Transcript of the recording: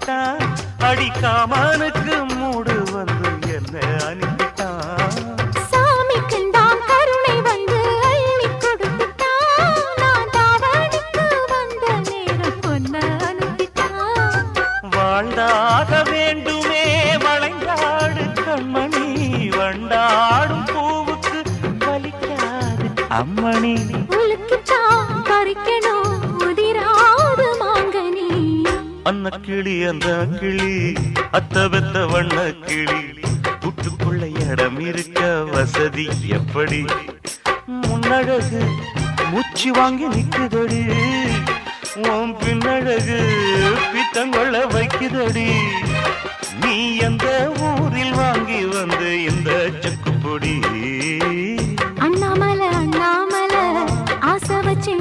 அனுப்பிட்டான். அடிக்காமனுக்கு மூடு வந்து என்ன அனுப்பிட்டான். சாமிக்குந்தான் கருணை வந்து அள்ளி கொடுத்துட்டான். நான் தாவணிக்கு வந்த நேரம் பொன்ன அனுப்பிட்டான். வாழ்ந்தாக வேண்டுமே வளைந்தாடு கண்மணி, வண்டாடும் பூவுக்கு வலிக்காது அம்மணி. உலுக்கித்தான் பறிக்கணும் உதிராது மாங்கனி. அன்ன கிளி அந்த கிளி அத்த வெத்த வண்ண கிளி, கூட்டுக்குள்ள இடம் இருக்க வசதி எப்படி? முன்னழகு மூச்சு வாங்கி நிக்குதடி, உன் பின்னழகு பித்தங்கொள்ள வைக்குதடி. நீ எந்த ஊரில் வாங்கி வந்து இந்த செக்குப்பொடி? அண்ணாமலை அண்ணாமலை ஆசை வச்சு